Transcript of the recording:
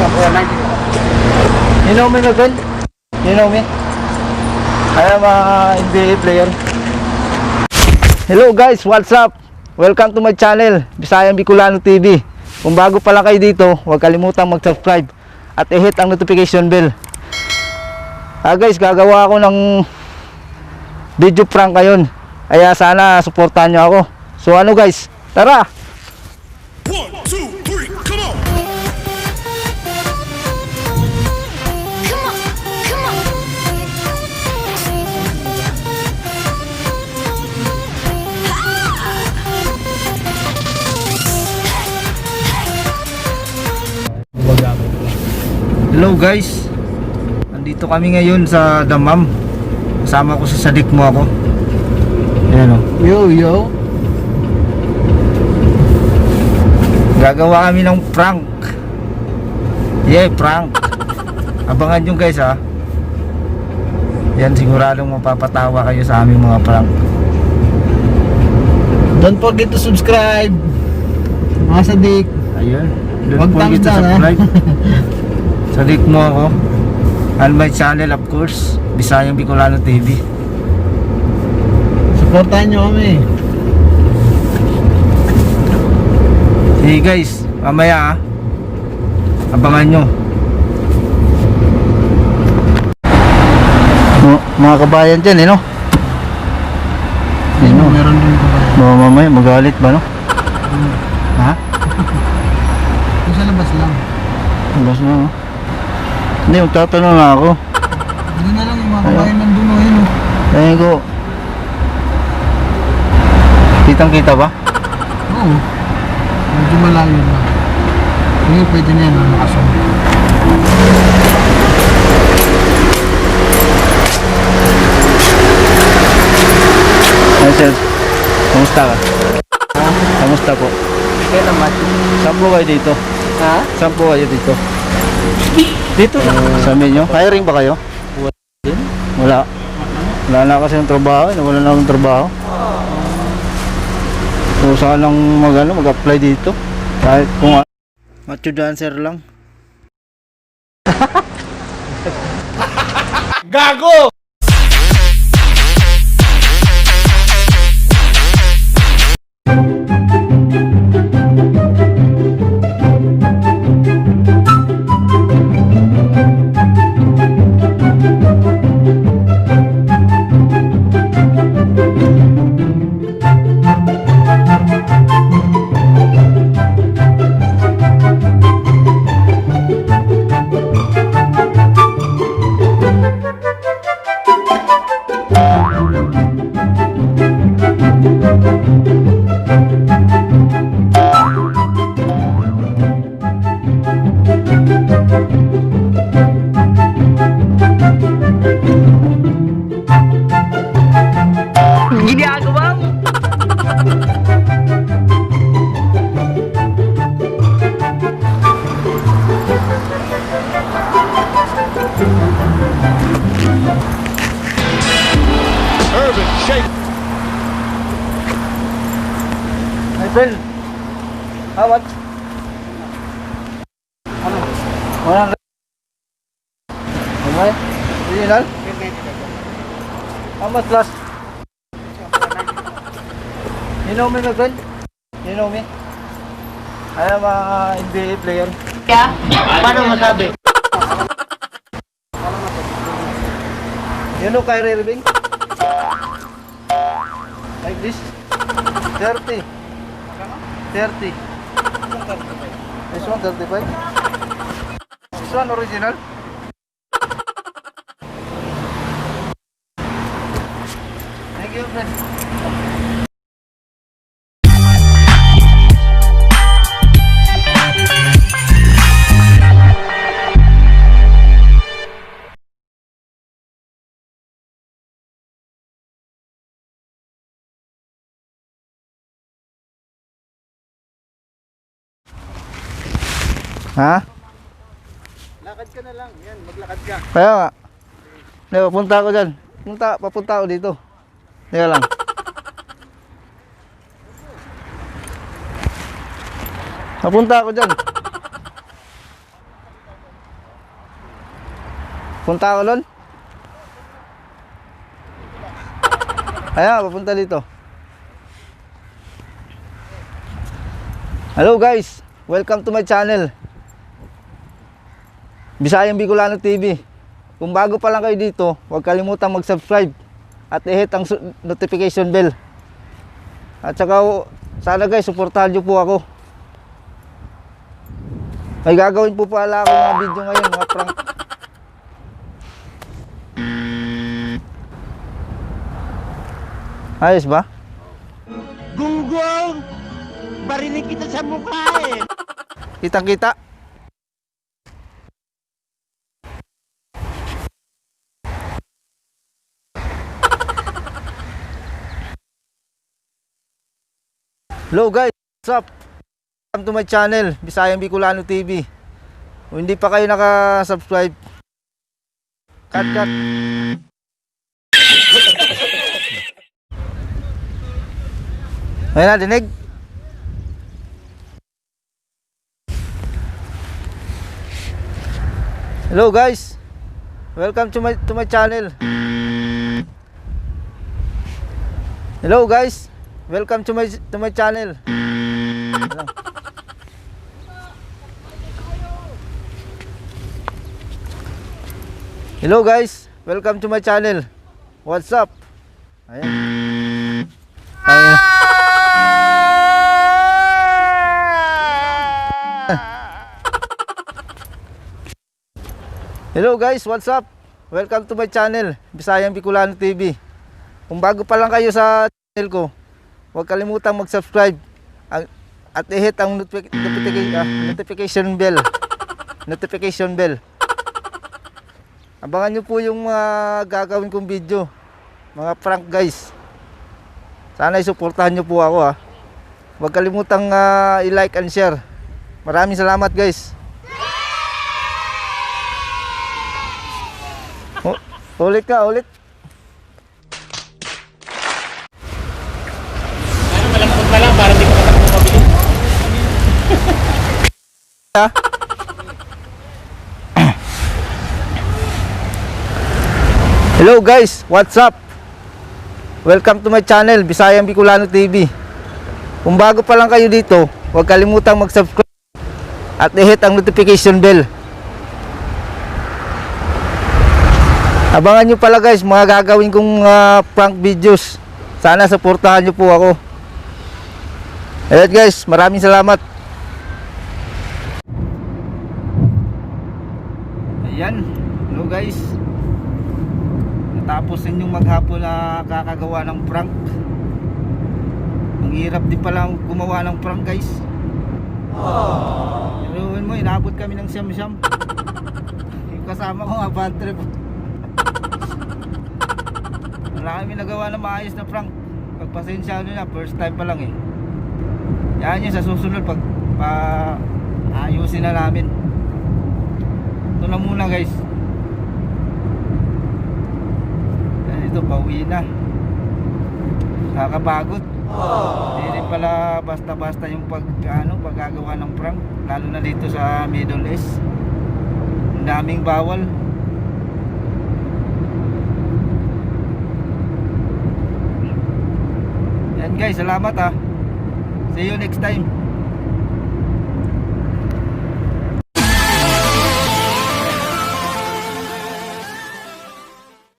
You know me, my friend? You know me? I am a NBA player. Hello guys, what's up? Welcome to my channel, Bisayang Bicolano TV. Kung bago pa lang kayo dito, huwag kalimutang mag-subscribe at i-hit ang notification bell. Guys, gagawa ako ng video prank ngayon. Kaya sana suportahan nyo ako. So ano guys, tara! 1, 2, 3, come on! Hello guys, andito kami ngayon sa Damam. Kasama ko sa sadik mo ako. Ayan o. Yo. Gagawa kami ng prank. Yeah, prank. Abangan nyo guys ha. Yan, siguradong mapapatawa kayo sa aming mga prank. Don't forget to subscribe, mga sadik. Ayun, don't forget to subscribe. Sadik mo ako. And my channel of course, Bisayang Bicolano TV. Supportahan nyo kami. Sige guys, mamaya abangan nyo. Mga kabayan dyan no? Meron din kabayan. Mamaya magalit ba no? Ha? Sa labas lang. Labas na no? Hindi, magtatanong na ako. Hindi na lang yung mga kabayan nandun o yun o. Dahil ko, kitang kita ba? Oo. Medyo malayo na. Ngayon pwede na yan ang nakasong. Ay sir, kamusta ka? Kamusta po? Kaya naman. Saan po kayo dito? Ha? Saan po kayo dito? Dito na. Sa inyo? Hiring ba kayo? Wala. Wala na kasi ng trabaho. Wala na akong trabaho. So sanang mag-apply dito. Kahit kung macho dancer lang. Gago! Ginagawa mo. Urban Shake! My friend, how much? Ano? 100. Okay? Original? How much last? You know me, my friend? You know me? I am a NBA player. Kaya? Paano masabi? You know Kyrie Irving? Like this? 30. 30. This one 35. This one original. Thank you, friend. Ha? Lakad ka na lang. Yan, maglakad ka. Kaya nga. Hindi, papunta ako dyan. Papunta ako dito. Teka lang. Papunta ako dyan. Punta ako doon. Ayan, papunta dito. Hello guys, welcome to my channel, Bisayang Bicolano TV. Kung bago pa lang kayo dito, huwag kalimutang mag-subscribe at i-hit ang notification bell. At saka sana guys, suportahan nyo po ako. May gagawin po pala ako mga video ngayon, mga prank. Ayos ba? Gunggong! Barinig kita sa mukha eh! Kitang-kita. Hello guys, what's up? Welcome to my channel, Bisayang Bicolano TV. Kung hindi pa kayo naka-subscribe, cut. Ayun na, dinig. Hello guys, welcome to my channel. Hello guys, welcome to my channel. Hello guys, welcome to my channel. What's up? Ayan. Ayan. Hello guys, what's up? Welcome to my channel, Bisayang Bicolano TV. Kung bago pa lang kayo sa channel ko, huwag kalimutang mag-subscribe at i-hit ang notification bell. Notification bell. Abangan nyo po yung mga gagawin kong video, mga prank guys. Sana isuportahan nyo po ako ha. Huwag kalimutang i-like and share. Maraming salamat guys. Ulit ka, ulit. Ano, malambot na lang para di ko matakbo mabilis. Ha? Hello guys, what's up? Welcome to my channel, Bisayang Bicolano TV. Kung bago pa lang kayo dito, huwag kalimutang mag-subscribe at i-hit ang notification bell. Abangan nyo pala guys, mga gagawin kong prank videos. Sana supportahan nyo po ako. Ayan guys, maraming salamat. Ayan, hello guys. Natapos ninyong maghapon na kakagawa ng prank. Ang hirap din pala gumawa ng prank guys. Pero mo, inabot kami ng siyam-siyam. Yung kasama ko nga bad trip. Wala kami nagawa na maayos na prank. Pagpasensya nyo na, first time pa lang eh. Yan yun sa susunod pag ayusin na namin. Ito na muna guys. Ito, pauwi na. Nakakapagod. Hindi rin pala basta-basta yung paggagawa ng prank. Lalo na dito sa Middle East. Ang daming bawal. Yan guys, salamat ha. See you next time.